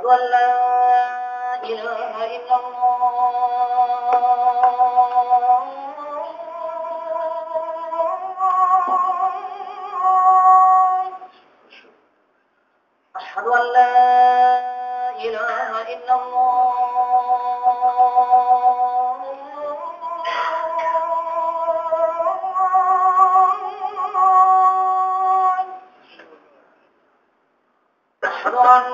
أشهد أن لا إله إلا الله. أشهد أن لا إله إلا الله. أشهد أن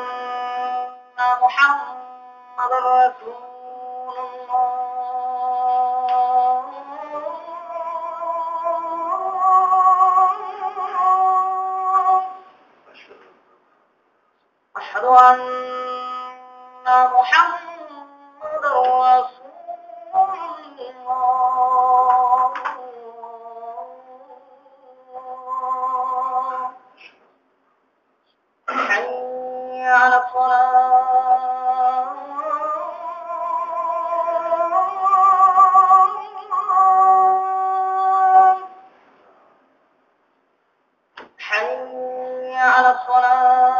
محمد رسول الله. أشهد أن محمد رسول الله. حي على الصلاة. حي على الصلاة.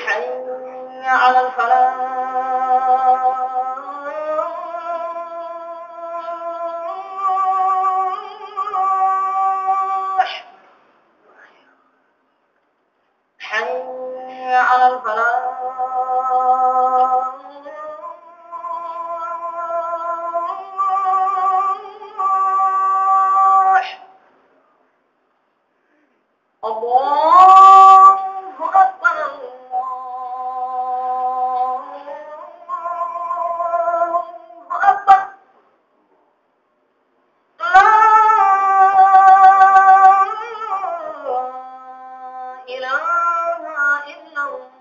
حي على الفلاح. حي على الفلاح. الله أكبر. الله أكبر. لا إله إلا الله.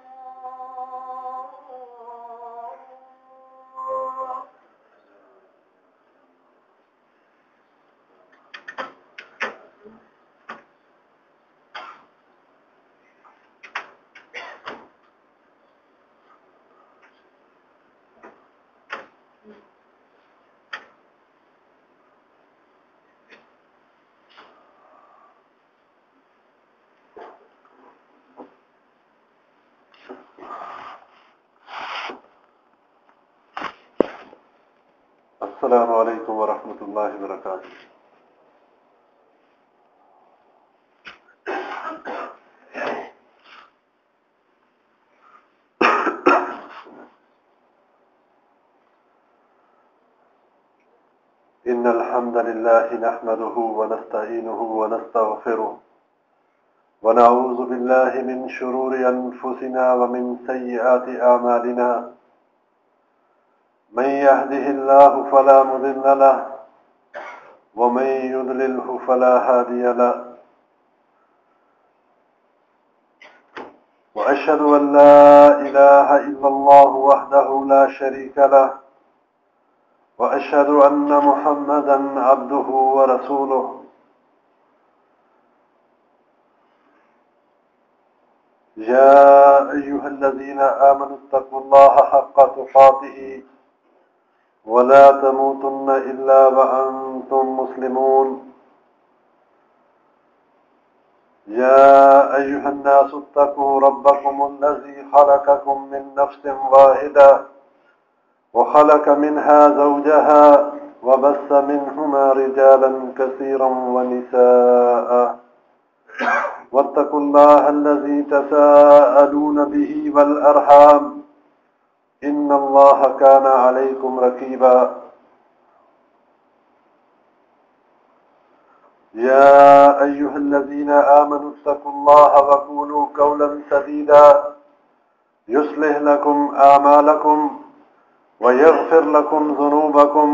السلام علیکم ورحمۃ اللہ وبرکاتہ۔ ان الحمد لله نحمده ونستعينه ونستغفره ونعوذ بالله من شرور انفسنا ومن سيئات اعمالنا، من يهده الله فلا مضل له ومن يضلله فلا هادي له، وأشهد أن لا إله إلا الله وحده لا شريك له، وأشهد أن محمدا عبده ورسوله. يا أيها الذين آمنوا اتقوا الله حق تقاته ولا تموتن إلا وأنتم مسلمون. يا أيها الناس اتقوا ربكم الذي خلقكم من نفس واحدة وخلق منها زوجها وبث منهما رجالا كثيرا ونساء، واتقوا الله الذي تساءلون به والأرحام إن الله كان عليكم رقيبا. يا أيها الذين آمنوا اتقوا الله وقولوا قولا سديدا يصلح لكم أعمالكم ويغفر لكم ذنوبكم،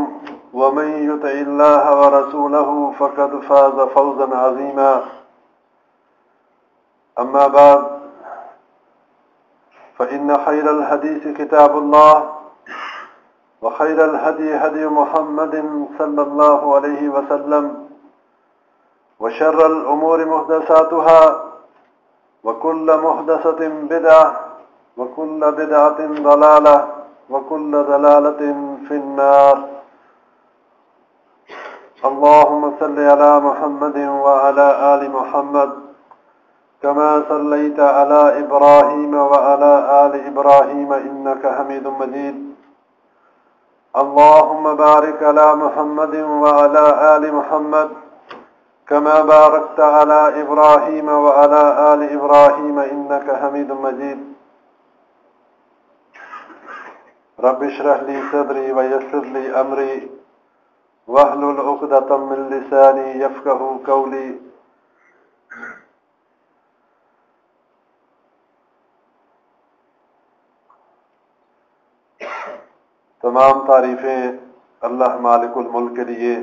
ومن يطع الله ورسوله فقد فاز فوزا عظيما. أما بعد، فإن خير الحديث كتاب الله، وخير الهدي هدي محمد صلى الله عليه وسلم، وشر الأمور محدثاتها، وكل محدثة بدعة، وكل بدعة ضلالة، وكل ضلالة في النار. اللهم صل على محمد وعلى آل محمد كما صليت على إبراهيم وعلى آل إبراهيم إنك حميد مجيد اللهم بارك على محمد وعلى آل محمد كما باركت على إبراهيم وعلى آل إبراهيم إنك حميد مجيد رب اشرح لي صدري ويسر لي أمري واحلل عقدة من لساني يفقهوا قولي تمام تعریفیں اللہ مالک الملک کے لیے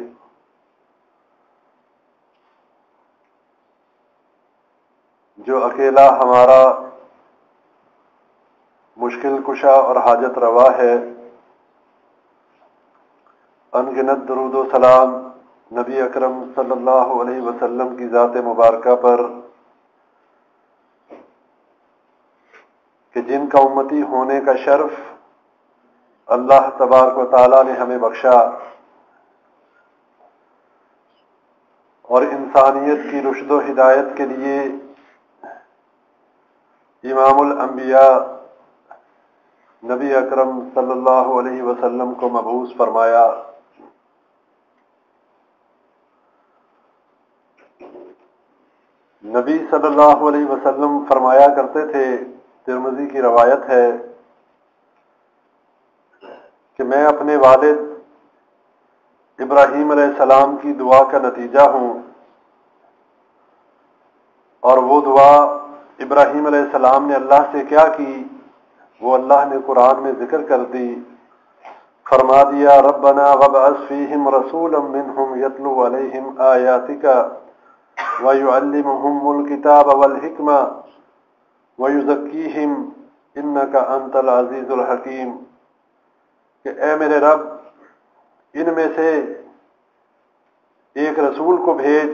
جو اکیلا ہمارا مشکل کشا اور حاجت روا ہے۔ انگنت درود و سلام نبی اکرم صلی اللہ علیہ وسلم کی ذات مبارکہ پر کہ جن کا امتی ہونے کا شرف اللہ تبارک و تعالی نے ہمیں بخشا اور انسانیت کی رشد و ہدایت کے لیے امام الانبیاء نبی اکرم صلی اللہ علیہ وسلم کو مبعوث فرمایا۔ نبی صلی اللہ علیہ وسلم فرمایا کرتے تھے، ترمذی کی روایت ہے کہ میں اپنے والد ابراہیم علیہ السلام کی دعا کا نتیجہ ہوں، اور وہ دعا ابراہیم علیہ السلام نے اللہ سے کیا کی وہ اللہ نے قرآن میں ذکر کر دی، فرما دیا ربنا وابعث فیہم رسولا منہم یتلو علیہم آیاتک وَيُعَلِّمُهُمُ الْكِتَابَ وَالْحِكْمَةَ وَيُزَكِّيهِمْ إِنَّكَ أَنْتَ الْعَزِيزُ الْحَكِيمُ کہ اے میرے رب ان میں سے ایک رسول کو بھیج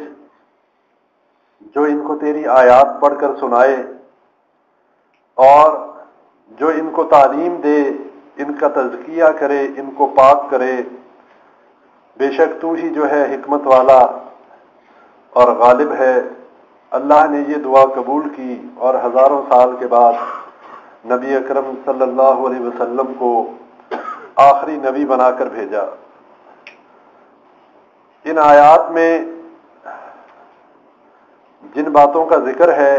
جو ان کو تیری آیات پڑھ کر سنائے اور جو ان کو تعلیم دے، ان کا تزکیہ کرے، ان کو پاک کرے، بے شک تو ہی جو ہے حکمت والا اور غالب ہے۔ اللہ نے یہ دعا قبول کی اور ہزاروں سال کے بعد نبی اکرم صلی اللہ علیہ وسلم کو آخری نبی بنا کر بھیجا۔ ان آیات میں جن باتوں کا ذکر ہے،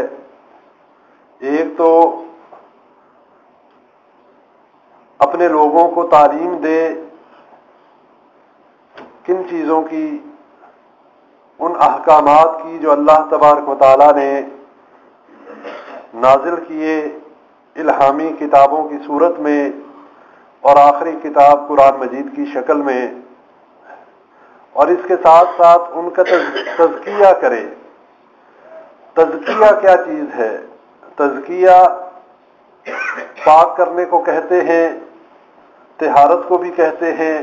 ایک تو اپنے لوگوں کو تعلیم دے کن چیزوں کی، ان احکامات کی جو اللہ تبارک و تعالی نے نازل کیے الہامی کتابوں کی صورت میں اور آخری کتاب قرآن مجید کی شکل میں، اور اس کے ساتھ ساتھ ان کا تزکیہ کرے۔ تزکیہ کیا چیز ہے؟ تزکیہ پاک کرنے کو کہتے ہیں، طہارت کو بھی کہتے ہیں،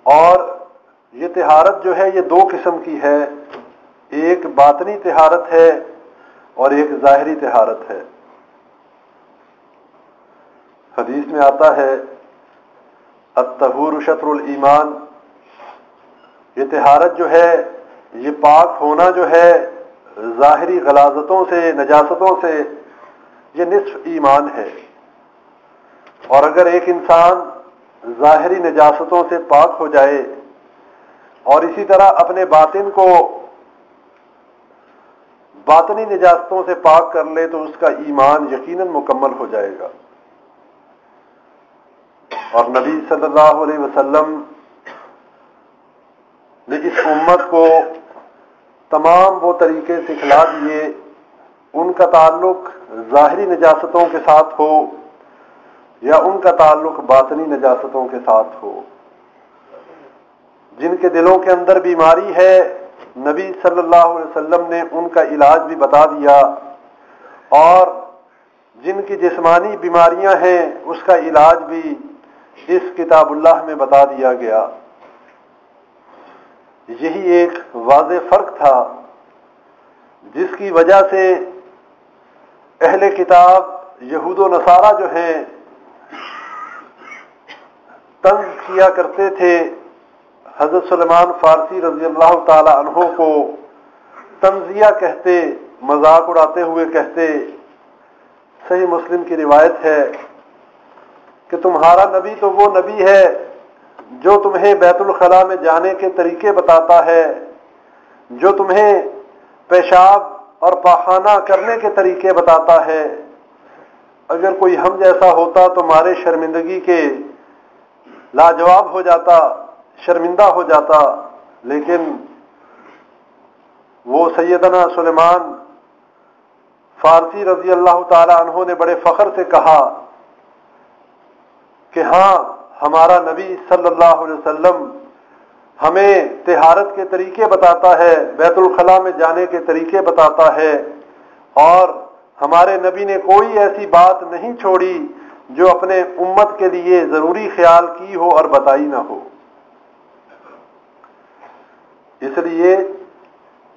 اور یہ طہارت جو ہے یہ دو قسم کی ہے، ایک باطنی طہارت ہے اور ایک ظاہری طہارت ہے۔ حدیث میں آتا ہے الطہور شطر الایمان، یہ طہارت جو ہے، یہ پاک ہونا جو ہے ظاہری غلاظتوں سے، نجاستوں سے، یہ نصف ایمان ہے۔ اور اگر ایک انسان ظاہری نجاستوں سے پاک ہو جائے اور اسی طرح اپنے باطن کو باطنی نجاستوں سے پاک کر لے تو اس کا ایمان یقیناً مکمل ہو جائے گا۔ اور نبی صلی اللہ علیہ وسلم نے اس امت کو تمام وہ طریقے سکھلا دیے، ان کا تعلق ظاہری نجاستوں کے ساتھ ہو یا ان کا تعلق باطنی نجاستوں کے ساتھ ہو۔ جن کے دلوں کے اندر بیماری ہے، نبی صلی اللہ علیہ وسلم نے ان کا علاج بھی بتا دیا، اور جن کی جسمانی بیماریاں ہیں اس کا علاج بھی اس کتاب اللہ میں بتا دیا گیا۔ یہی ایک واضح فرق تھا جس کی وجہ سے اہل کتاب یہود و نصارہ جو ہیں تنگ کیا کرتے تھے حضرت سلیمان فارسی رضی اللہ تعالی عنہ کو تنزیہ کہتے، مذاق اڑاتے ہوئے کہتے، صحیح مسلم کی روایت ہے کہ تمہارا نبی تو وہ نبی ہے جو تمہیں بیت الخلاء میں جانے کے طریقے بتاتا ہے، جو تمہیں پیشاب اور پاخانہ کرنے کے طریقے بتاتا ہے۔ اگر کوئی ہم جیسا ہوتا تو مارے شرمندگی کے لاجواب ہو جاتا، شرمندہ ہو جاتا، لیکن وہ سیدنا سلیمان فارسی رضی اللہ تعالی عنہ نے بڑے فخر سے کہا کہ ہاں، ہمارا نبی صلی اللہ علیہ وسلم ہمیں طہارت کے طریقے بتاتا ہے، بیت الخلاء میں جانے کے طریقے بتاتا ہے، اور ہمارے نبی نے کوئی ایسی بات نہیں چھوڑی جو اپنے امت کے لیے ضروری خیال کی ہو اور بتائی نہ ہو۔ اس لیے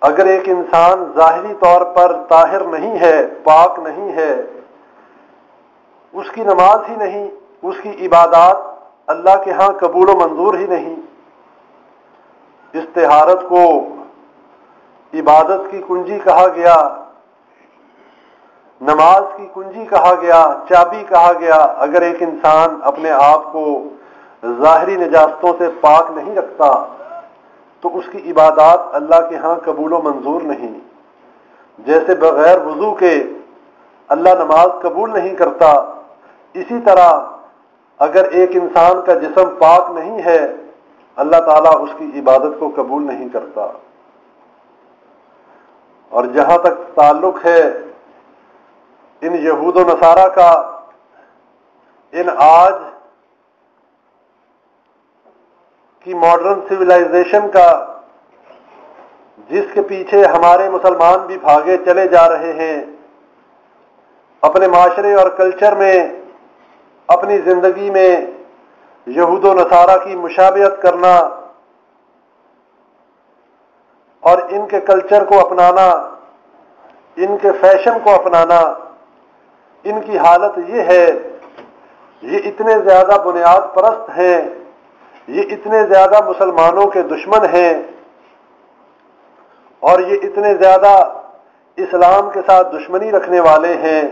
اگر ایک انسان ظاہری طور پر طاہر نہیں ہے، پاک نہیں ہے، اس کی نماز ہی نہیں، اس کی عبادات اللہ کے ہاں قبول و منظور ہی نہیں۔ اس طہارت کو عبادت کی کنجی کہا گیا، نماز کی کنجی کہا گیا، چابی کہا گیا۔ اگر ایک انسان اپنے آپ کو ظاہری نجاستوں سے پاک نہیں رکھتا تو اس کی عبادات اللہ کے ہاں قبول و منظور نہیں۔ جیسے بغیر وضو کے اللہ نماز قبول نہیں کرتا، اسی طرح اگر ایک انسان کا جسم پاک نہیں ہے، اللہ تعالیٰ اس کی عبادت کو قبول نہیں کرتا۔ اور جہاں تک تعلق ہے ان یہود و نصارہ کا، ان آج کی ماڈرن سویلائزیشن کا، جس کے پیچھے ہمارے مسلمان بھی بھاگے چلے جا رہے ہیں، اپنے معاشرے اور کلچر میں، اپنی زندگی میں یہود و نصارہ کی مشابہت کرنا اور ان کے کلچر کو اپنانا، ان کے فیشن کو اپنانا، ان کی حالت یہ ہے، یہ اتنے زیادہ بنیاد پرست ہیں، یہ اتنے زیادہ مسلمانوں کے دشمن ہیں، اور یہ اتنے زیادہ اسلام کے ساتھ دشمنی رکھنے والے ہیں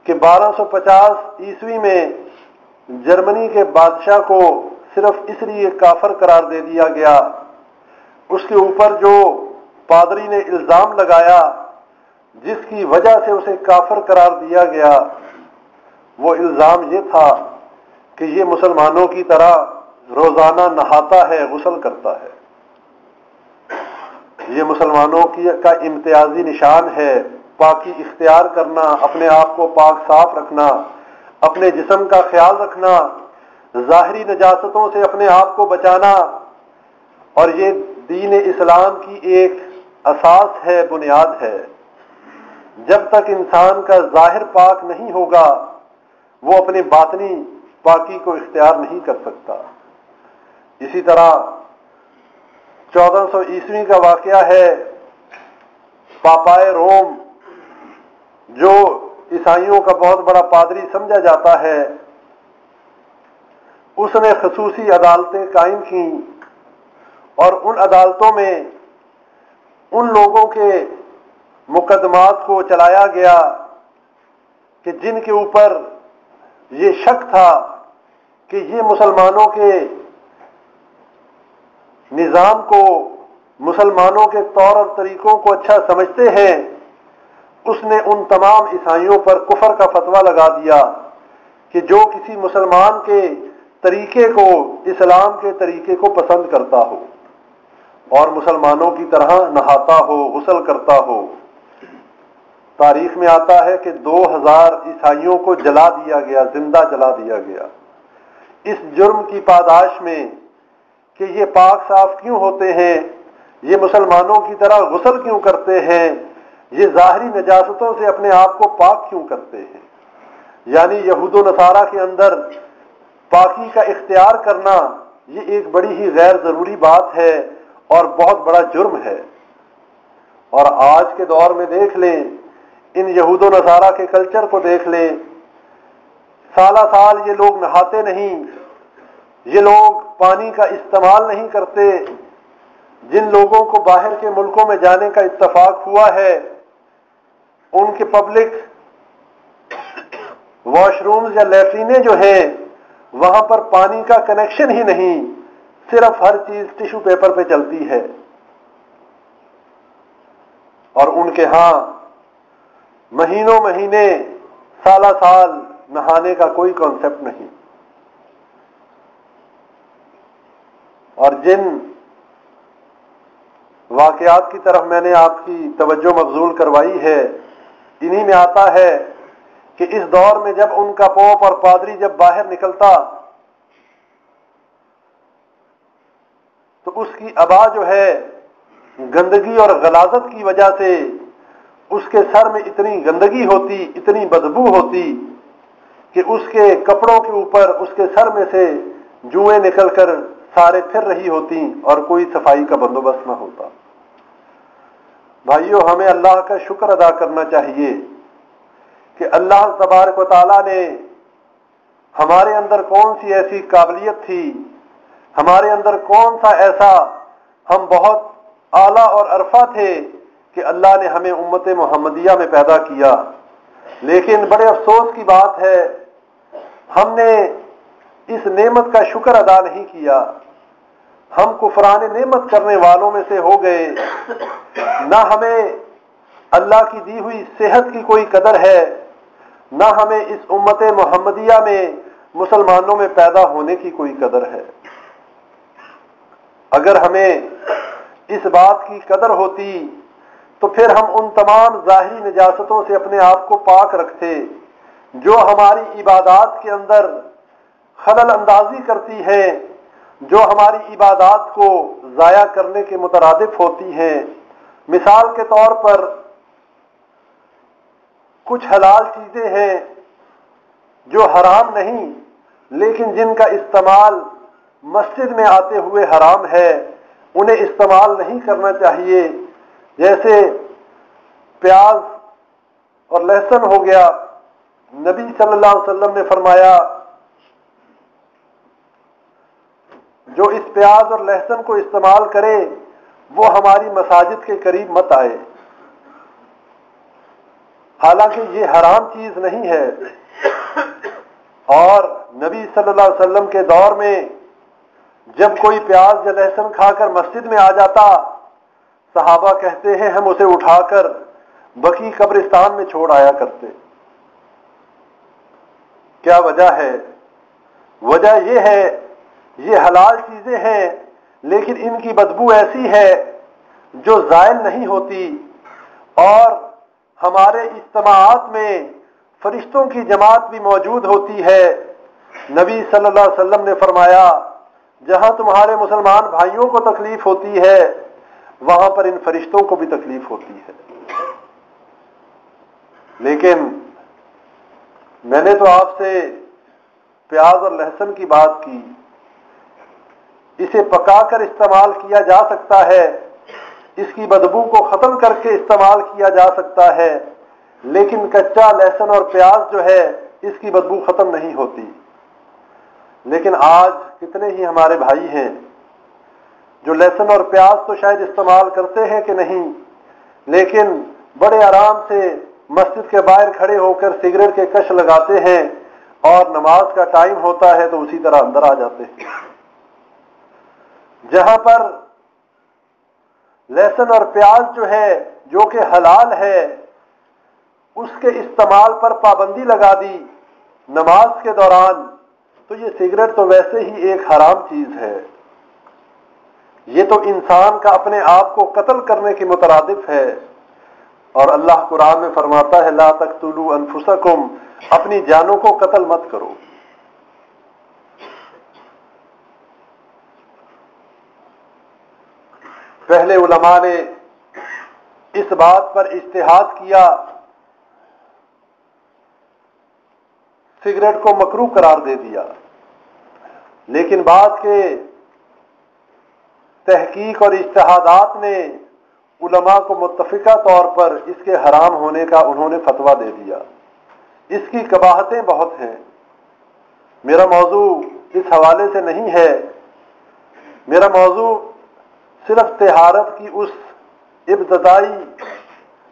کہ 1250 عیسوی میں جرمنی کے بادشاہ کو صرف اس لیے کافر قرار دے دیا گیا، اس کے اوپر جو پادری نے الزام لگایا جس کی وجہ سے اسے کافر قرار دیا گیا، وہ الزام یہ تھا کہ یہ مسلمانوں کی طرح روزانہ نہاتا ہے، غسل کرتا ہے۔ یہ مسلمانوں کا امتیازی نشان ہے، پاکی اختیار کرنا، اپنے آپ کو پاک صاف رکھنا، اپنے جسم کا خیال رکھنا، ظاہری نجاستوں سے اپنے آپ کو بچانا، اور یہ دین اسلام کی ایک اساس ہے، بنیاد ہے۔ جب تک انسان کا ظاہر پاک نہیں ہوگا، وہ اپنی باطنی پاکی کو اختیار نہیں کر سکتا۔ اسی طرح 1400 عیسوی کا واقعہ ہے، پاپائے روم جو عیسائیوں کا بہت بڑا پادری سمجھا جاتا ہے، اس نے خصوصی عدالتیں قائم کیں، اور ان عدالتوں میں ان لوگوں کے مقدمات کو چلایا گیا کہ جن کے اوپر یہ شک تھا کہ یہ مسلمانوں کے نظام کو، مسلمانوں کے طور اور طریقوں کو اچھا سمجھتے ہیں۔ اس نے ان تمام عیسائیوں پر کفر کا فتویٰ لگا دیا کہ جو کسی مسلمان کے طریقے کو، اسلام کے طریقے کو پسند کرتا ہو اور مسلمانوں کی طرح نہاتا ہو، غسل کرتا ہو، تاریخ میں آتا ہے کہ 2000 عیسائیوں کو جلا دیا گیا، زندہ جلا دیا گیا، اس جرم کی پاداش میں کہ یہ پاک صاف کیوں ہوتے ہیں، یہ مسلمانوں کی طرح غسل کیوں کرتے ہیں، یہ ظاہری نجاستوں سے اپنے آپ کو پاک کیوں کرتے ہیں۔ یعنی یہود و نصارہ کے اندر پاکی کا اختیار کرنا یہ ایک بڑی ہی غیر ضروری بات ہے اور بہت بڑا جرم ہے۔ اور آج کے دور میں دیکھ لیں، ان یہود و نصارہ کے کلچر کو دیکھ لیں، سالہ سال یہ لوگ نہاتے نہیں، یہ لوگ پانی کا استعمال نہیں کرتے. جن لوگوں کو باہر کے ملکوں میں جانے کا اتفاق ہوا ہے ان کے پبلک واش رومز یا لیٹرینیں جو ہیں وہاں پر پانی کا کنیکشن ہی نہیں، صرف ہر چیز ٹیشو پیپر پہ چلتی ہے. اور ان کے ہاں مہینوں مہینے سالہ سال نہانے کا کوئی کانسیپٹ نہیں. اور جن واقعات کی طرف میں نے آپ کی توجہ مبذول کروائی ہے انہی میں آتا ہے کہ اس دور میں جب ان کا پوپ اور پادری جب باہر نکلتا تو اس کی ابا جو ہے گندگی اور غلاظت کی وجہ سے اس کے سر میں اتنی گندگی ہوتی، اتنی بدبو ہوتی کہ اس کے کپڑوں کے اوپر اس کے سر میں سے جوئیں نکل کر سارے پھر رہی ہوتی اور کوئی صفائی کا بندوبست نہ ہوتا. بھائیو، ہمیں اللہ کا شکر ادا کرنا چاہیے کہ اللہ تبارک و تعالیٰ نے ہمارے اندر کون سی ایسی قابلیت تھی، ہمارے اندر کون سا ایسا ہم بہت اعلیٰ اور عرفہ تھے کہ اللہ نے ہمیں امت محمدیہ میں پیدا کیا. لیکن بڑے افسوس کی بات ہے ہم نے اس نعمت کا شکر ادا نہیں کیا. ہم کفران نعمت کرنے والوں میں سے ہو گئے. نہ ہمیں اللہ کی دی ہوئی صحت کی کوئی قدر ہے، نہ ہمیں اس امت محمدیہ میں مسلمانوں میں پیدا ہونے کی کوئی قدر ہے. اگر ہمیں اس بات کی قدر ہوتی تو پھر ہم ان تمام ظاہری نجاستوں سے اپنے آپ کو پاک رکھتے جو ہماری عبادات کے اندر خلل اندازی کرتی ہیں، جو ہماری عبادات کو ضائع کرنے کے مترادف ہوتی ہیں. مثال کے طور پر کچھ حلال چیزیں ہیں جو حرام نہیں لیکن جن کا استعمال مسجد میں آتے ہوئے حرام ہے، انہیں استعمال نہیں کرنا چاہیے. جیسے پیاز اور لہسن ہو گیا. نبی صلی اللہ علیہ وسلم نے فرمایا جو اس پیاز اور لہسن کو استعمال کرے وہ ہماری مساجد کے قریب مت آئے. حالانکہ یہ حرام چیز نہیں ہے. اور نبی صلی اللہ علیہ وسلم کے دور میں جب کوئی پیاز یا لہسن کھا کر مسجد میں آ جاتا صحابہ کہتے ہیں ہم اسے اٹھا کر بقیع قبرستان میں چھوڑ آیا کرتے. کیا وجہ ہے؟ وجہ یہ ہے یہ حلال چیزیں ہیں لیکن ان کی بدبو ایسی ہے جو زائل نہیں ہوتی. اور ہمارے اجتماعات میں فرشتوں کی جماعت بھی موجود ہوتی ہے. نبی صلی اللہ علیہ وسلم نے فرمایا جہاں تمہارے مسلمان بھائیوں کو تکلیف ہوتی ہے وہاں پر ان فرشتوں کو بھی تکلیف ہوتی ہے. لیکن میں نے تو آپ سے پیاز اور لہسن کی بات کی. اسے پکا کر استعمال کیا جا سکتا ہے، اس کی بدبو کو ختم کر کے استعمال کیا جا سکتا ہے، لیکن کچا لہسن اور پیاز جو ہے اس کی بدبو ختم نہیں ہوتی. لیکن آج کتنے ہی ہمارے بھائی ہیں جو لہسن اور پیاز تو شاید استعمال کرتے ہیں کہ نہیں، لیکن بڑے آرام سے مسجد کے باہر کھڑے ہو کر سگریٹ کے کش لگاتے ہیں اور نماز کا ٹائم ہوتا ہے تو اسی طرح اندر آ جاتے ہیں. جہاں پر لہسن اور پیاز جو ہے جو کہ حلال ہے اس کے استعمال پر پابندی لگا دی نماز کے دوران، تو یہ سگریٹ تو ویسے ہی ایک حرام چیز ہے. یہ تو انسان کا اپنے آپ کو قتل کرنے کے مترادف ہے. اور اللہ قرآن میں فرماتا ہے لا تقتلوا انفسکم، اپنی جانوں کو قتل مت کرو. پہلے علماء نے اس بات پر اجتہاد کیا، سگریٹ کو مکروہ قرار دے دیا، لیکن بعد کے تحقیق اور اجتہادات نے علماء کو متفقہ طور پر اس کے حرام ہونے کا انہوں نے فتویٰ دے دیا. اس کی قباحتیں بہت ہیں. میرا موضوع اس حوالے سے نہیں ہے. میرا موضوع صرف طہارت کی اس ابتدائی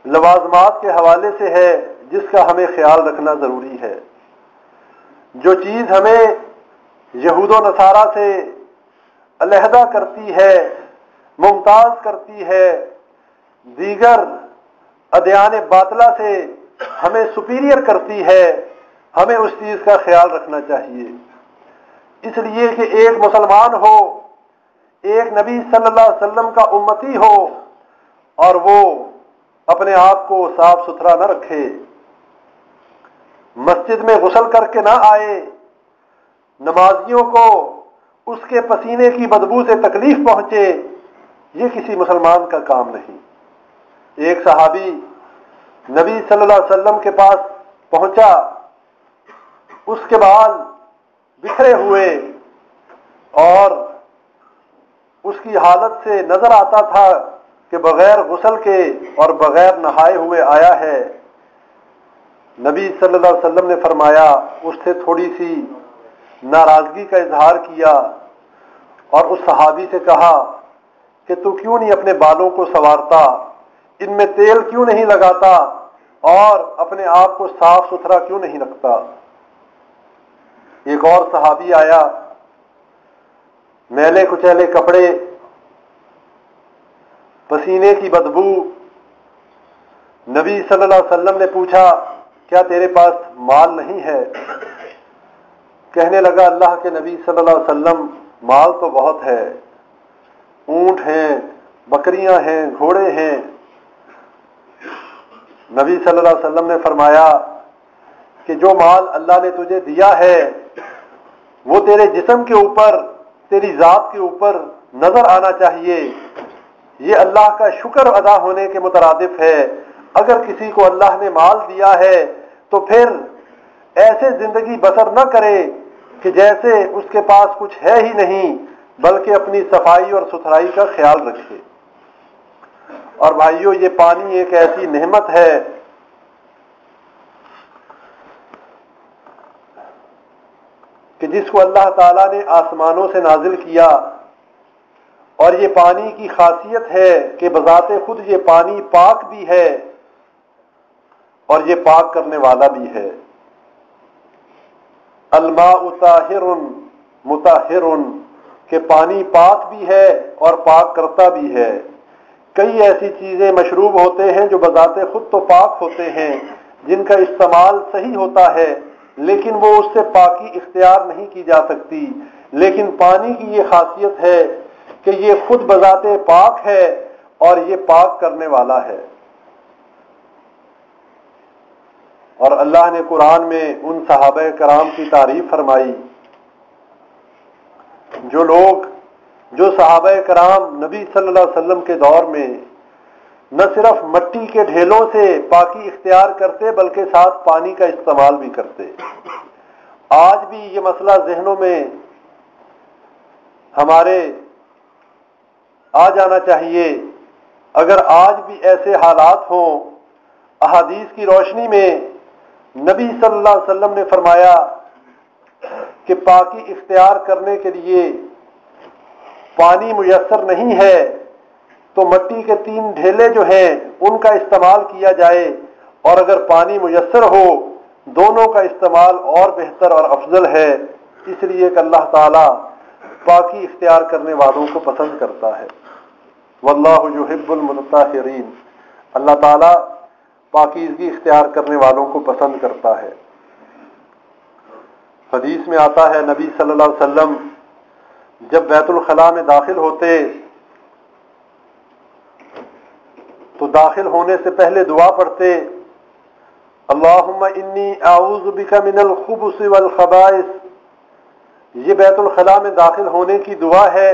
لوازمات کے حوالے سے ہے جس کا ہمیں خیال رکھنا ضروری ہے. جو چیز ہمیں یہود و نصارہ سے علیحدہ کرتی ہے، ممتاز کرتی ہے، دیگر ادیان باطلہ سے ہمیں سپیریئر کرتی ہے، ہمیں اس چیز کا خیال رکھنا چاہیے. اس لیے کہ ایک مسلمان ہو، ایک نبی صلی اللہ علیہ وسلم کا امتی ہو، اور وہ اپنے آپ کو صاف ستھرا نہ رکھے، مسجد میں غسل کر کے نہ آئے، نمازیوں کو اس کے پسینے کی بدبو سے تکلیف پہنچے، یہ کسی مسلمان کا کام نہیں. ایک صحابی نبی صلی اللہ علیہ وسلم کے پاس پہنچا، اس کے بال بکھرے ہوئے اور اس کی حالت سے نظر آتا تھا کہ بغیر غسل کے اور بغیر نہائے ہوئے آیا ہے. نبی صلی اللہ علیہ وسلم نے فرمایا، اس سے تھوڑی سی ناراضگی کا اظہار کیا اور اس صحابی سے کہا کہ تو کیوں نہیں اپنے بالوں کو سنوارتا، ان میں تیل کیوں نہیں لگاتا اور اپنے آپ کو صاف ستھرا کیوں نہیں رکھتا. ایک اور صحابی آیا، میلے کچیلے کپڑے، پسینے کی بدبو. نبی صلی اللہ علیہ وسلم نے پوچھا، کیا تیرے پاس مال نہیں ہے؟ کہنے لگا، اللہ کے نبی صلی اللہ علیہ وسلم مال تو بہت ہے، اونٹ ہیں، بکریاں ہیں، گھوڑے ہیں. نبی صلی اللہ علیہ وسلم نے فرمایا کہ جو مال اللہ نے تجھے دیا ہے وہ تیرے جسم کے اوپر، تیری ذات کے اوپر نظر آنا چاہیے. یہ اللہ کا شکر ادا ہونے کے مترادف ہے. اگر کسی کو اللہ نے مال دیا ہے تو پھر ایسے زندگی بسر نہ کرے کہ جیسے اس کے پاس کچھ ہے ہی نہیں، بلکہ اپنی صفائی اور ستھرائی کا خیال رکھے. اور بھائیو، یہ پانی ایک ایسی نعمت ہے کہ جس کو اللہ تعالیٰ نے آسمانوں سے نازل کیا، اور یہ پانی کی خاصیت ہے کہ بذات خود یہ پانی پاک بھی ہے اور یہ پاک کرنے والا بھی ہے. الماء طاہر مطہر، کہ پانی پاک بھی ہے اور پاک کرتا بھی ہے. کئی ایسی چیزیں مشروب ہوتے ہیں جو بذات خود تو پاک ہوتے ہیں، جن کا استعمال صحیح ہوتا ہے، لیکن وہ اس سے پاکی اختیار نہیں کی جا سکتی. لیکن پانی کی یہ خاصیت ہے کہ یہ خود بذات پاک ہے اور یہ پاک کرنے والا ہے. اور اللہ نے قرآن میں ان صحابہ کرام کی تعریف فرمائی، جو صحابہ کرام نبی صلی اللہ علیہ وسلم کے دور میں نہ صرف مٹی کے ڈھیلوں سے پاکی اختیار کرتے بلکہ ساتھ پانی کا استعمال بھی کرتے. آج بھی یہ مسئلہ ذہنوں میں ہمارے آ جانا چاہیے. اگر آج بھی ایسے حالات ہوں، احادیث کی روشنی میں نبی صلی اللہ علیہ وسلم نے فرمایا کہ پاکی اختیار کرنے کے لیے پانی میسر نہیں ہے تو مٹی کے 3 ڈھیلے جو ہیں ان کا استعمال کیا جائے، اور اگر پانی میسر ہو دونوں کا استعمال اور بہتر اور افضل ہے، اس لیے کہ اللہ تعالیٰ پاکی اختیار کرنے والوں کو پسند کرتا ہے. واللہ یحب المطہرین، اللہ تعالیٰ پاکیزگی اختیار کرنے والوں کو پسند کرتا ہے. حدیث میں آتا ہے نبی صلی اللہ علیہ وسلم جب بیت الخلاء میں داخل ہوتے تو داخل ہونے سے پہلے دعا پڑھتے، اللہم انی اعوذ بک من الخبث والخبائث. یہ بیت الخلاء میں داخل ہونے کی دعا ہے،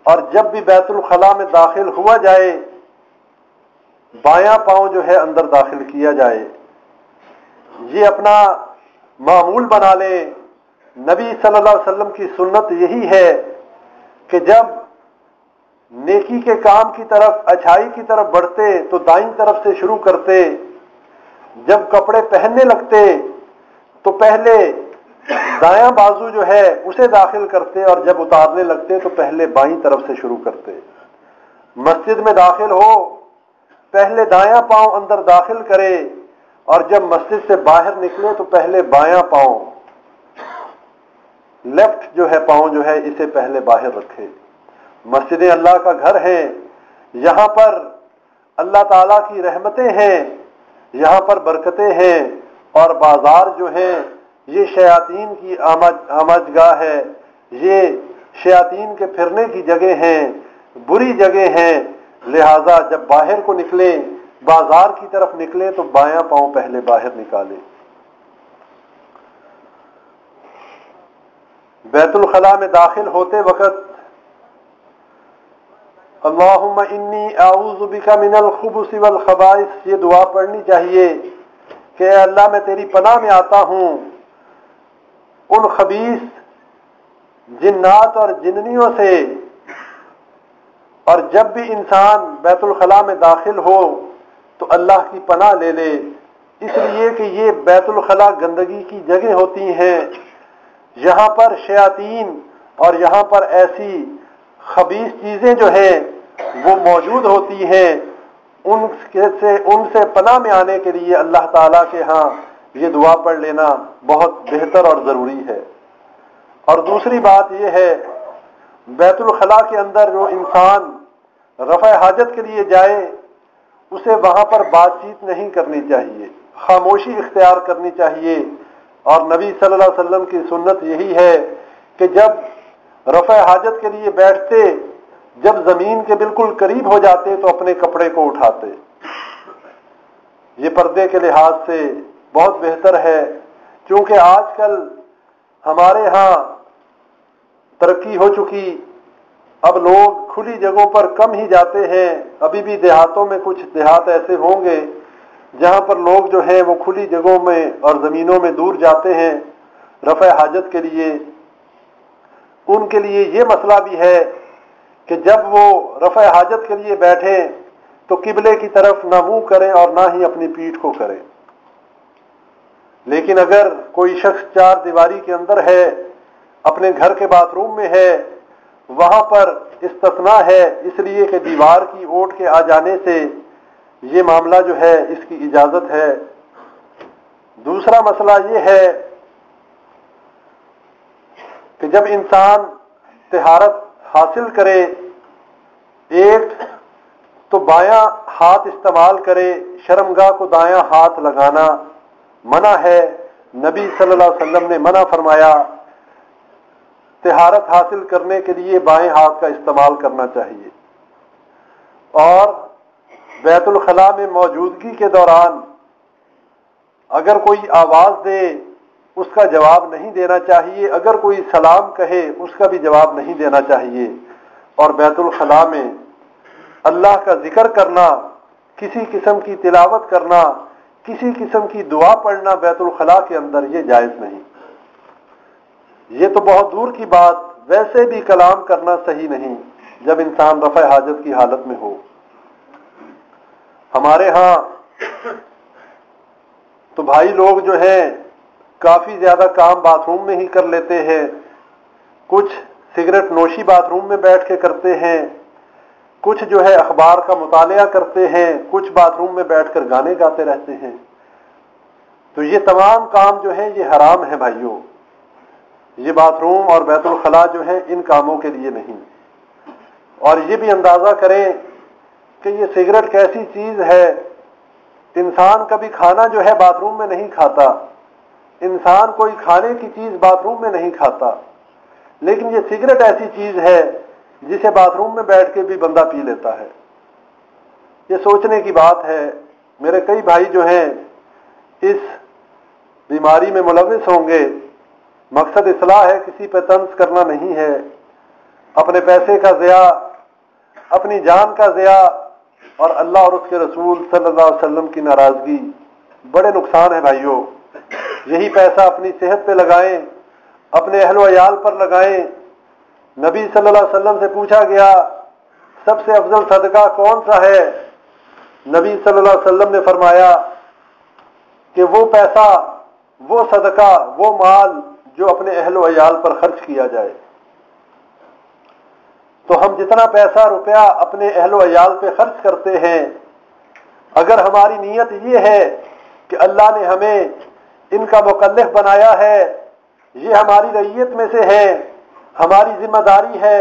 اور جب بھی بیت الخلاء میں داخل ہوا جائے بایاں پاؤں جو ہے اندر داخل کیا جائے. یہ اپنا معمول بنا لیں. نبی صلی اللہ علیہ وسلم کی سنت یہی ہے کہ جب نیکی کے کام کی طرف، اچھائی کی طرف بڑھتے تو دائیں طرف سے شروع کرتے. جب کپڑے پہننے لگتے تو پہلے دایاں بازو جو ہے اسے داخل کرتے اور جب اتارنے لگتے تو پہلے بائیں طرف سے شروع کرتے. مسجد میں داخل ہو پہلے دایاں پاؤں اندر داخل کرے اور جب مسجد سے باہر نکلے تو پہلے بایاں پاؤں لیفٹ جو ہے پاؤں جو ہے اسے پہلے باہر رکھے. مسجدیں اللہ کا گھر ہیں، یہاں پر اللہ تعالیٰ کی رحمتیں ہیں، یہاں پر برکتیں ہیں، اور بازار جو ہیں یہ شیاطین کی آمد گاہ ہے، یہ شیاطین کے پھرنے کی جگہ ہیں، بری جگہ ہیں. لہذا جب باہر کو نکلیں بازار کی طرف نکلیں تو بایاں پاؤں پہلے باہر نکالیں. بیت الخلاء میں داخل ہوتے وقت اللہم انی اعوذ بک من الخبث والخبائث یہ دعا پڑھنی چاہیے کہ اے اللہ میں تیری پناہ میں آتا ہوں ان خبیث جنات اور جننیوں سے. اور جب بھی انسان بیت الخلاء میں داخل ہو تو اللہ کی پناہ لے لے، اس لیے کہ یہ بیت الخلاء گندگی کی جگہ ہوتی ہیں، یہاں پر شیاطین اور یہاں پر ایسی خبیث چیزیں جو ہیں وہ موجود ہوتی ہیں. ان سے پناہ میں آنے کے لیے اللہ تعالیٰ کے ہاں یہ دعا پڑھ لینا بہت بہتر اور ضروری ہے. اور دوسری بات یہ ہے بیت الخلاء کے اندر جو انسان رفع حاجت کے لیے جائے اسے وہاں پر بات چیت نہیں کرنی چاہیے، خاموشی اختیار کرنی چاہیے. اور نبی صلی اللہ علیہ وسلم کی سنت یہی ہے کہ جب رفع حاجت کے لیے بیٹھتے جب زمین کے بالکل قریب ہو جاتے تو اپنے کپڑے کو اٹھاتے. یہ پردے کے لحاظ سے بہت بہتر ہے، کیونکہ آج کل ہمارے ہاں ترقی ہو چکی، اب لوگ کھلی جگہوں پر کم ہی جاتے ہیں. ابھی بھی دیہاتوں میں کچھ دیہات ایسے ہوں گے جہاں پر لوگ جو ہیں وہ کھلی جگہوں میں اور زمینوں میں دور جاتے ہیں رفع حاجت کے لیے. ان کے لیے یہ مسئلہ بھی ہے کہ جب وہ رفع حاجت کے لیے بیٹھیں تو قبلے کی طرف نہ منہ کریں اور نہ ہی اپنی پیٹھ کو کریں. لیکن اگر کوئی شخص چار دیواری کے اندر ہے، اپنے گھر کے باتھ روم میں ہے، وہاں پر استثناء ہے، اس لیے کہ دیوار کی اوٹ کے آ جانے سے یہ معاملہ جو ہے اس کی اجازت ہے. دوسرا مسئلہ یہ ہے کہ جب انسان طہارت حاصل کرے ایک تو بایاں ہاتھ استعمال کرے، شرمگاہ کو دایاں ہاتھ لگانا منع ہے. نبی صلی اللہ علیہ وسلم نے منع فرمایا، طہارت حاصل کرنے کے لیے بائیں ہاتھ کا استعمال کرنا چاہیے. اور بیت الخلاء میں موجودگی کے دوران اگر کوئی آواز دے اس کا جواب نہیں دینا چاہیے، اگر کوئی سلام کہے اس کا بھی جواب نہیں دینا چاہیے. اور بیت الخلاء میں اللہ کا ذکر کرنا، کسی قسم کی تلاوت کرنا، کسی قسم کی دعا پڑھنا بیت الخلاء کے اندر یہ جائز نہیں. یہ تو بہت دور کی بات، ویسے بھی کلام کرنا صحیح نہیں جب انسان رفع حاجت کی حالت میں ہو. ہمارے ہاں تو بھائی لوگ جو ہیں کافی زیادہ کام باتھ روم میں ہی کر لیتے ہیں. کچھ سگریٹ نوشی باتھ روم میں بیٹھ کے کرتے ہیں، کچھ جو ہے اخبار کا مطالعہ کرتے ہیں، کچھ باتھ روم میں بیٹھ کر گانے گاتے رہتے ہیں. تو یہ تمام کام جو ہیں یہ حرام ہیں بھائیوں. یہ باتھ روم اور بیت الخلاء جو ہیں ان کاموں کے لیے نہیں. اور یہ بھی اندازہ کریں کہ یہ سگریٹ کیسی چیز ہے. انسان کبھی کھانا جو ہے باتھ روم میں نہیں کھاتا، انسان کوئی کھانے کی چیز باتھ روم میں نہیں کھاتا، لیکن یہ سگریٹ ایسی چیز ہے جسے باتھ روم میں بیٹھ کے بھی بندہ پی لیتا ہے. یہ سوچنے کی بات ہے. میرے کئی بھائی جو ہیں اس بیماری میں ملوث ہوں گے. مقصد اصلاح ہے، کسی پہ طنز کرنا نہیں ہے. اپنے پیسے کا ضیاع، اپنی جان کا ضیاع اور اللہ اور اس کے رسول صلی اللہ علیہ وسلم کی ناراضگی بڑے نقصان ہے بھائیوں. یہی پیسہ اپنی صحت پہ لگائیں، اپنے اہل و عیال پر لگائیں. نبی صلی اللہ علیہ وسلم سے پوچھا گیا سب سے افضل صدقہ کون سا ہے؟ نبی صلی اللہ علیہ وسلم نے فرمایا کہ وہ پیسہ، وہ صدقہ، وہ مال جو اپنے اہل و عیال پر خرچ کیا جائے۔ تو ہم جتنا پیسہ روپیہ اپنے اہل و عیال پہ خرچ کرتے ہیں، اگر ہماری نیت یہ ہے کہ اللہ نے ہمیں ان کا مکلف بنایا ہے، یہ ہماری رعیت میں سے ہیں، ہماری ذمہ داری ہے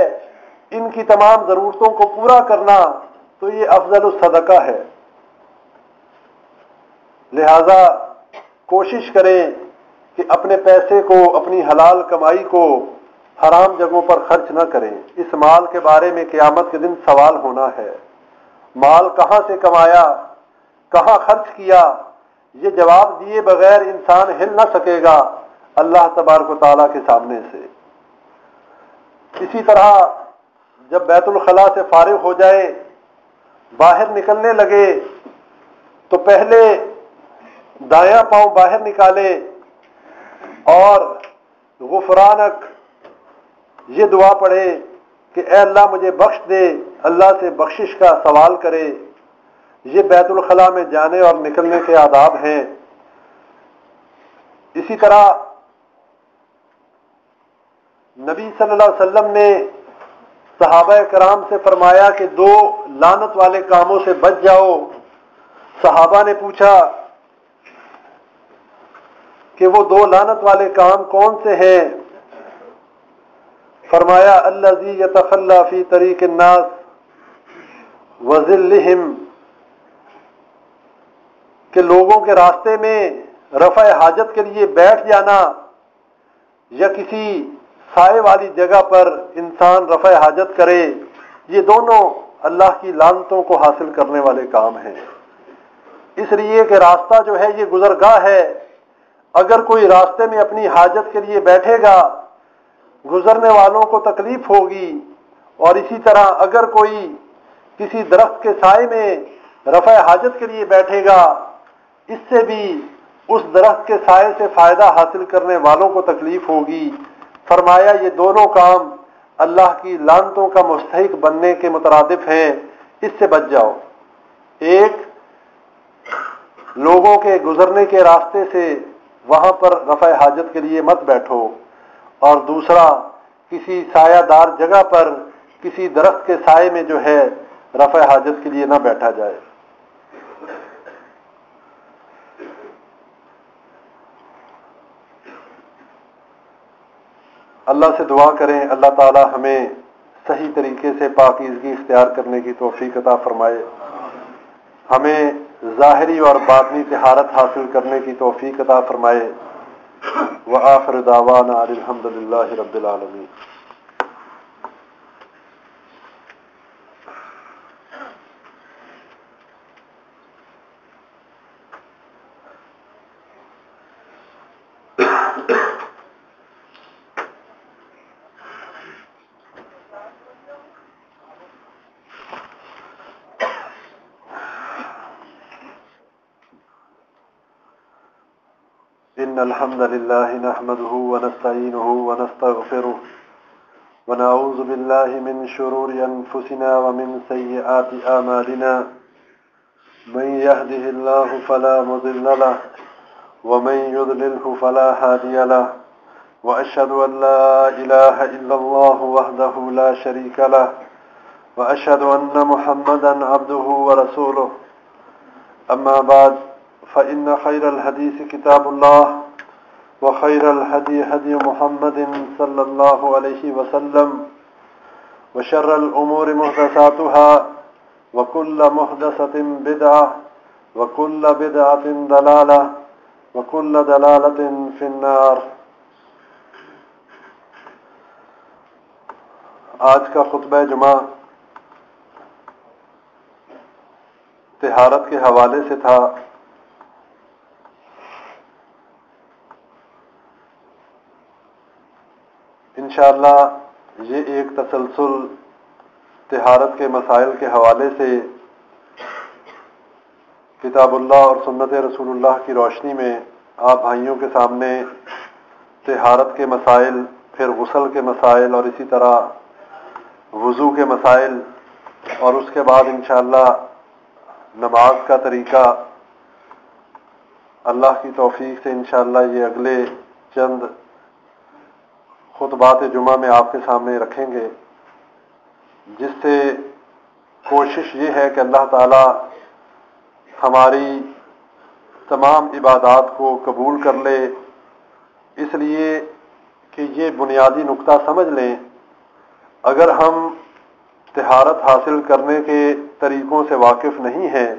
ان کی تمام ضرورتوں کو پورا کرنا، تو یہ افضل الصدقہ ہے۔ لہذا کوشش کریں کہ اپنے پیسے کو، اپنی حلال کمائی کو حرام جگہوں پر خرچ نہ کریں۔ اس مال کے بارے میں قیامت کے دن سوال ہونا ہے۔ مال کہاں سے کمایا، کہاں خرچ کیا، یہ جواب دیے بغیر انسان ہل نہ سکے گا اللہ تبارک و تعالیٰ کے سامنے سے۔ اسی طرح جب بیت الخلاء سے فارغ ہو جائے، باہر نکلنے لگے، تو پہلے دایاں پاؤں باہر نکالے اور غفرانک یہ دعا پڑھے کہ اے اللہ مجھے بخش دے، اللہ سے بخشش کا سوال کرے۔ یہ بیت الخلاء میں جانے اور نکلنے کے آداب ہیں۔ اسی طرح نبی صلی اللہ علیہ وسلم نے صحابہ کرام سے فرمایا کہ 2 لعنت والے کاموں سے بچ جاؤ۔ صحابہ نے پوچھا کہ وہ 2 لعنت والے کام کون سے ہیں؟ فرمایا الذی یتخلی فی طریق الناس وذلہم، کہ لوگوں کے راستے میں رفع حاجت کے لیے بیٹھ جانا یا کسی سائے والی جگہ پر انسان رفع حاجت کرے، یہ دونوں اللہ کی لعنتوں کو حاصل کرنے والے کام ہیں۔ اس لیے کہ راستہ جو ہے یہ گزرگاہ ہے، اگر کوئی راستے میں اپنی حاجت کے لیے بیٹھے گا گزرنے والوں کو تکلیف ہوگی، اور اسی طرح اگر کوئی کسی درخت کے سائے میں رفع حاجت کے لیے بیٹھے گا، اس سے بھی اس درخت کے سائے سے فائدہ حاصل کرنے والوں کو تکلیف ہوگی۔ فرمایا یہ دونوں کام اللہ کی لعنتوں کا مستحق بننے کے مترادف ہیں، اس سے بچ جاؤ۔ ایک، لوگوں کے گزرنے کے راستے سے وہاں پر رفع حاجت کے لیے مت بیٹھو، اور دوسرا کسی سایہ دار جگہ پر کسی درخت کے سائے میں جو ہے رفع حاجت کے لیے نہ بیٹھا جائے۔ اللہ سے دعا کریں اللہ تعالی ہمیں صحیح طریقے سے پاکیزگی اختیار کرنے کی توفیق عطا فرمائے، ہمیں ظاہری اور باطنی طہارت حاصل کرنے کی توفیق عطا فرمائے۔ وآخر دعوانا الحمد للہ رب العالمین۔ إن الحمد لله نحمده ونستعينه ونستغفره ونعوذ بالله من شرور أنفسنا ومن سيئات أعمالنا، من يهده الله فلا مضل له ومن يضلله فلا هادي له، وأشهد أن لا إله إلا الله وحده لا شريك له، وأشهد أن محمدا عبده ورسوله، أما بعد فإن خير الحديث كتاب الله، وخير الهدي هدي محمد صلى الله عليه وسلم، وشر الأمور محدثاتها، وكل محدثة بدعة، وكل بدعة ضلالة، وكل ضلالة في النار۔ آج کا خطبہ جمعہ طہارت کے حوالے سے تھا۔ انشاءاللہ یہ ایک تسلسل طہارت کے مسائل کے حوالے سے کتاب اللہ اور سنت رسول اللہ کی روشنی میں آپ بھائیوں کے سامنے طہارت کے مسائل، پھر غسل کے مسائل، اور اسی طرح وضو کے مسائل، اور اس کے بعد انشاءاللہ نماز کا طریقہ اللہ کی توفیق سے انشاءاللہ یہ اگلے چند خطبات جمعہ میں آپ کے سامنے رکھیں گے، جس سے کوشش یہ ہے کہ اللہ تعالی ہماری تمام عبادات کو قبول کر لے، اس لیے کہ یہ بنیادی نقطہ سمجھ لیں، اگر ہم طہارت حاصل کرنے کے طریقوں سے واقف نہیں ہیں،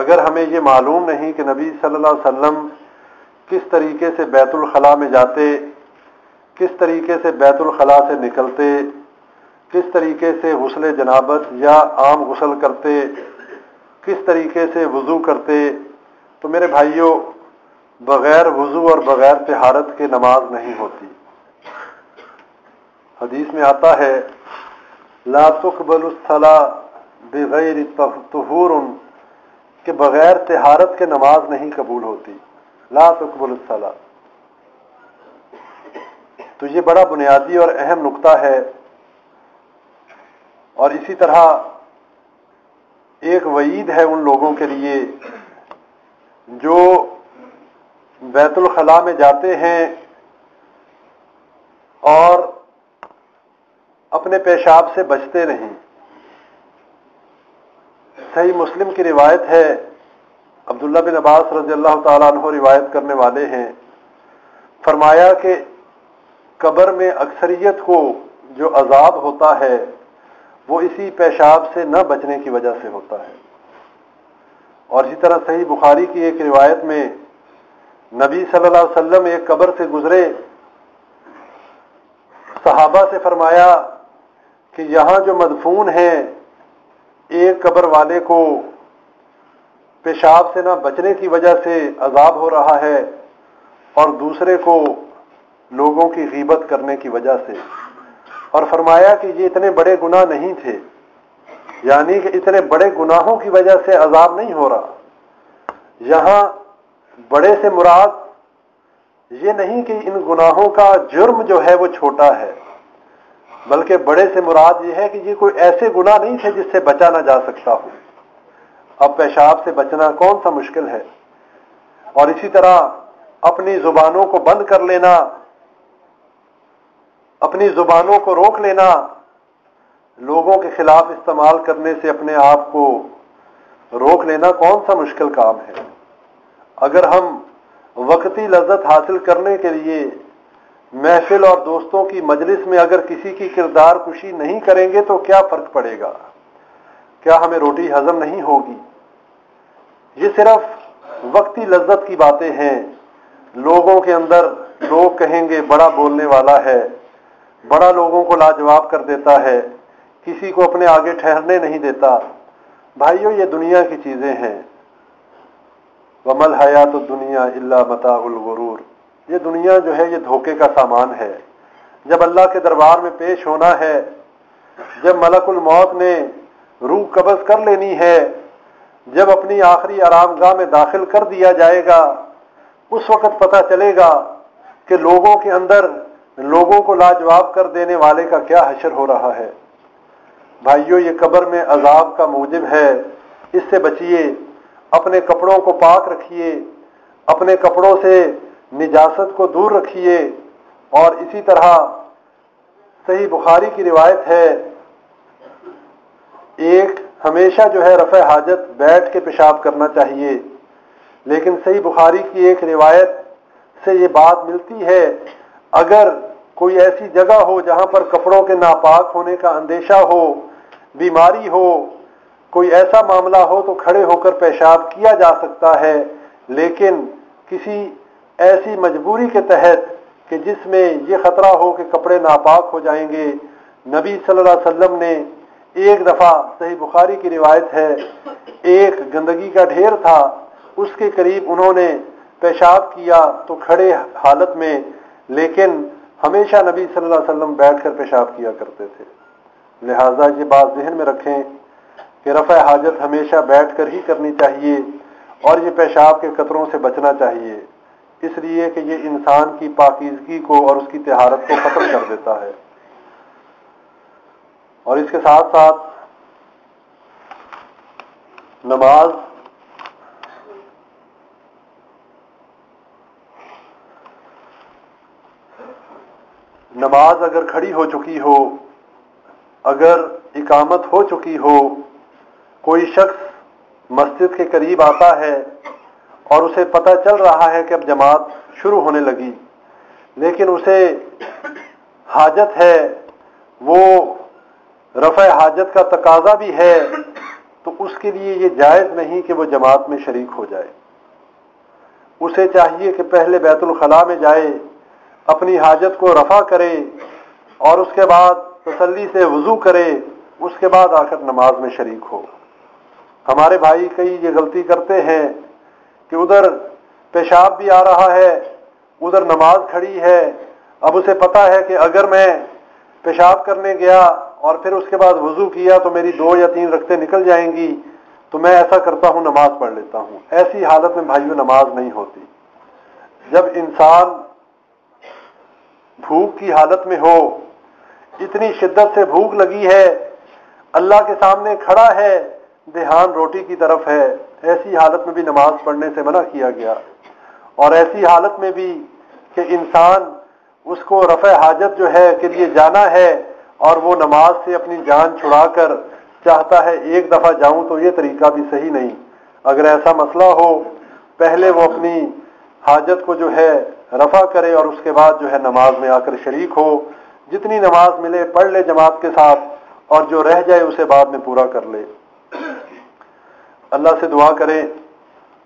اگر ہمیں یہ معلوم نہیں کہ نبی صلی اللہ علیہ وسلم کس طریقے سے بیت الخلاء میں جاتے، کس طریقے سے بیت الخلاء سے نکلتے، کس طریقے سے غسل جنابت یا عام غسل کرتے، کس طریقے سے وضو کرتے، تو میرے بھائیوں بغیر وضو اور بغیر طہارت کے نماز نہیں ہوتی۔ حدیث میں آتا ہے لا تقبل الصلاۃ بغیر طہور، کہ بغیر طہارت کے نماز نہیں قبول ہوتی، لا تقبل الصلاۃ۔ تو یہ بڑا بنیادی اور اہم نقطہ ہے، اور اسی طرح ایک وعید ہے ان لوگوں کے لیے جو بیت الخلاء میں جاتے ہیں اور اپنے پیشاب سے بچتے نہیں۔ صحیح مسلم کی روایت ہے، عبداللہ بن عباس رضی اللہ تعالیٰ عنہ روایت کرنے والے ہیں، فرمایا کہ قبر میں اکثریت کو جو عذاب ہوتا ہے وہ اسی پیشاب سے نہ بچنے کی وجہ سے ہوتا ہے۔ اور اسی طرح صحیح بخاری کی ایک روایت میں نبی صلی اللہ علیہ وسلم ایک قبر سے گزرے، صحابہ سے فرمایا کہ یہاں جو مدفون ہیں ایک قبر والے کو پیشاب سے نہ بچنے کی وجہ سے عذاب ہو رہا ہے اور دوسرے کو لوگوں کی غیبت کرنے کی وجہ سے، اور فرمایا کہ یہ اتنے بڑے گناہ نہیں تھے، یعنی کہ اتنے بڑے گناہوں کی وجہ سے عذاب نہیں ہو رہا۔ یہاں بڑے سے مراد یہ نہیں کہ ان گناہوں کا جرم جو ہے وہ چھوٹا ہے، بلکہ بڑے سے مراد یہ ہے کہ یہ کوئی ایسے گناہ نہیں تھے جس سے بچا نہ جا سکتا ہو۔ اب پیشاب سے بچنا کون سا مشکل ہے، اور اسی طرح اپنی زبانوں کو بند کر لینا، اپنی زبانوں کو روک لینا، لوگوں کے خلاف استعمال کرنے سے اپنے آپ کو روک لینا کون سا مشکل کام ہے۔ اگر ہم وقتی لذت حاصل کرنے کے لیے محفل اور دوستوں کی مجلس میں اگر کسی کی کردار کشی نہیں کریں گے تو کیا فرق پڑے گا؟ کیا ہمیں روٹی ہضم نہیں ہوگی؟ یہ صرف وقتی لذت کی باتیں ہیں۔ لوگوں کے اندر لوگ کہیں گے بڑا بولنے والا ہے، بڑا لوگوں کو لاجواب کر دیتا ہے، کسی کو اپنے آگے ٹھہرنے نہیں دیتا۔ بھائیو یہ دنیا کی چیزیں ہیں، وَمَا الْحَيَاةُ الدُّنْيَا إِلَّا مَتَاعُ الْغُرُورِ، یہ دنیا جو ہے یہ دھوکے کا سامان ہے۔ جب اللہ کے دربار میں پیش ہونا ہے، جب ملک الموت نے روح قبض کر لینی ہے، جب اپنی آخری آرام گاہ میں داخل کر دیا جائے گا، اس وقت پتہ چلے گا کہ لوگوں کے اندر لوگوں کو لاجواب کر دینے والے کا کیا حشر ہو رہا ہے۔ بھائیو یہ قبر میں عذاب کا موجب ہے، اس سے بچیے، اپنے کپڑوں کو پاک رکھیے، اپنے کپڑوں سے نجاست کو دور رکھیے۔ اور اسی طرح صحیح بخاری کی روایت ہے، ایک ہمیشہ جو ہے رفع حاجت بیٹھ کے پیشاب کرنا چاہیے، لیکن صحیح بخاری کی ایک روایت سے یہ بات ملتی ہے اگر کوئی ایسی جگہ ہو جہاں پر کپڑوں کے ناپاک ہونے کا اندیشہ ہو، بیماری ہو، کوئی ایسا معاملہ ہو تو کھڑے ہو کر پیشاب کیا جا سکتا ہے، لیکن کسی ایسی مجبوری کے تحت کہ جس میں یہ خطرہ ہو کہ کپڑے ناپاک ہو جائیں گے، نبی صلی اللہ علیہ وسلم نے ایک دفعہ، صحیح بخاری کی روایت ہے، ایک گندگی کا ڈھیر تھا، اس کے قریب انہوں نے پیشاب کیا تو کھڑے حالت میں، لیکن ہمیشہ نبی صلی اللہ علیہ وسلم بیٹھ کر پیشاب کیا کرتے تھے۔ لہٰذا یہ بات ذہن میں رکھیں کہ رفع حاجت ہمیشہ بیٹھ کر ہی کرنی چاہیے، اور یہ پیشاب کے قطروں سے بچنا چاہیے، اس لیے کہ یہ انسان کی پاکیزگی کو اور اس کی طہارت کو ختم کر دیتا ہے۔ اور اس کے ساتھ ساتھ نماز اگر کھڑی ہو چکی ہو، اگر اقامت ہو چکی ہو، کوئی شخص مسجد کے قریب آتا ہے اور اسے پتہ چل رہا ہے کہ اب جماعت شروع ہونے لگی، لیکن اسے حاجت ہے، وہ رفع حاجت کا تقاضا بھی ہے، تو اس کے لیے یہ جائز نہیں کہ وہ جماعت میں شریک ہو جائے۔ اسے چاہیے کہ پہلے بیت الخلاء میں جائے، اپنی حاجت کو رفع کرے اور اس کے بعد تسلی سے وضو کرے، اس کے بعد آ کر نماز میں شریک ہو۔ ہمارے بھائی کئی یہ غلطی کرتے ہیں کہ ادھر پیشاب بھی آ رہا ہے، ادھر نماز کھڑی ہے، اب اسے پتا ہے کہ اگر میں پیشاب کرنے گیا اور پھر اس کے بعد وضو کیا تو میری 2 یا 3 رکعتیں نکل جائیں گی، تو میں ایسا کرتا ہوں نماز پڑھ لیتا ہوں۔ ایسی حالت میں بھائیوں نماز نہیں ہوتی۔ جب انسان بھوک کی حالت میں ہو، اتنی شدت سے بھوک لگی ہے، اللہ کے سامنے کھڑا ہے، دھیان روٹی کی طرف ہے، ایسی حالت میں بھی نماز پڑھنے سے منع کیا گیا۔ اور ایسی حالت میں بھی کہ انسان اس کو رفع حاجت جو ہے کے لیے جانا ہے اور وہ نماز سے اپنی جان چھڑا کر چاہتا ہے ایک دفعہ جاؤں، تو یہ طریقہ بھی صحیح نہیں۔ اگر ایسا مسئلہ ہو، پہلے وہ اپنی حاجت کو جو ہے رفع کرے اور اس کے بعد جو ہے نماز میں آ کر شریک ہو، جتنی نماز ملے پڑھ لے جماعت کے ساتھ، اور جو رہ جائے اسے بعد میں پورا کر لے۔ اللہ سے دعا کریں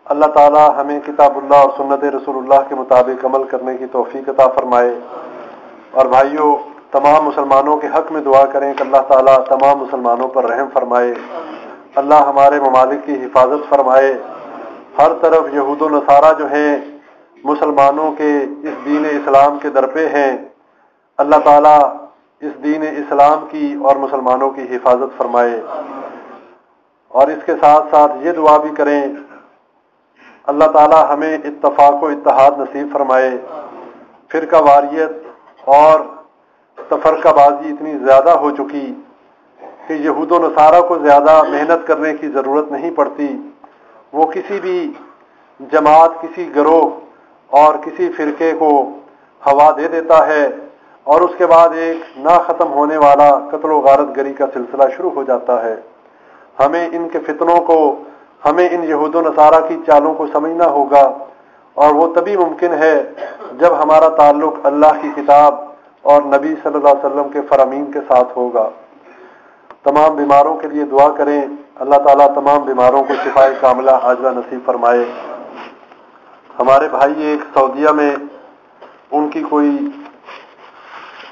اللہ تعالی ہمیں کتاب اللہ اور سنت رسول اللہ کے مطابق عمل کرنے کی توفیق عطا فرمائے۔ اور بھائیوں، تمام مسلمانوں کے حق میں دعا کریں کہ اللہ تعالی تمام مسلمانوں پر رحم فرمائے، اللہ ہمارے ممالک کی حفاظت فرمائے۔ ہر طرف یہود و نصارہ جو ہیں مسلمانوں کے اس دین اسلام کے درپے ہیں، اللہ تعالی اس دین اسلام کی اور مسلمانوں کی حفاظت فرمائے۔ اور اس کے ساتھ ساتھ یہ دعا بھی کریں اللہ تعالی ہمیں اتفاق و اتحاد نصیب فرمائے۔ فرقہ واریت اور تفرقہ بازی اتنی زیادہ ہو چکی کہ یہود و نصارہ کو زیادہ محنت کرنے کی ضرورت نہیں پڑتی، وہ کسی بھی جماعت، کسی گروہ اور کسی فرقے کو ہوا دے دیتا ہے اور اس کے بعد ایک نہ ختم ہونے والا قتل و غارت گری کا سلسلہ شروع ہو جاتا ہے۔ ہمیں ان کے فتنوں کو، ہمیں ان یہود و نصارہ کی چالوں کو سمجھنا ہوگا، اور وہ تبھی ممکن ہے جب ہمارا تعلق اللہ کی کتاب اور نبی صلی اللہ علیہ وسلم کے فرامین کے ساتھ ہوگا۔ تمام بیماروں کے لیے دعا کریں اللہ تعالیٰ تمام بیماروں کو شفاء کاملہ عاجلہ نصیب فرمائے۔ ہمارے بھائی ایک سعودیہ میں ان کی کوئی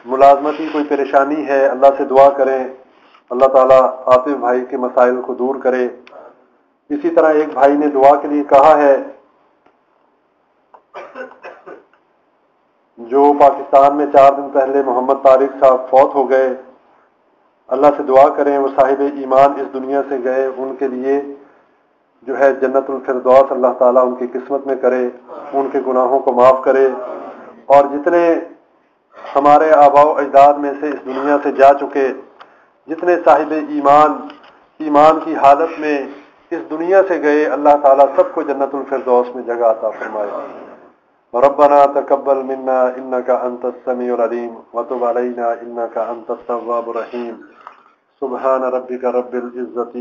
ملازمتی کوئی پریشانی ہے، اللہ سے دعا کریں اللہ تعالیٰ عاطف بھائی کے مسائل کو دور کرے۔ اسی طرح ایک بھائی نے دعا کے لیے کہا ہے جو پاکستان میں 4 دن پہلے محمد طارق صاحب فوت ہو گئے، اللہ سے دعا کریں وہ صاحب ایمان اس دنیا سے گئے، ان کے لیے جو ہے جنت الفردوس اللہ تعالیٰ ان کی قسمت میں کرے، ان کے گناہوں کو معاف کرے۔ اور جتنے ہمارے آباء و اجداد میں سے اس دنیا سے جا چکے، جتنے صاحب ایمان کی حالت میں اس دنیا سے گئے، اللہ تعالیٰ سب کو جنت الفردوس میں جگہ عطا فرمائے۔ ربنا تقبل منا انك انت السميع العليم وتب علينا انك انت التواب الرحيم۔ سبحان ربك رب العزة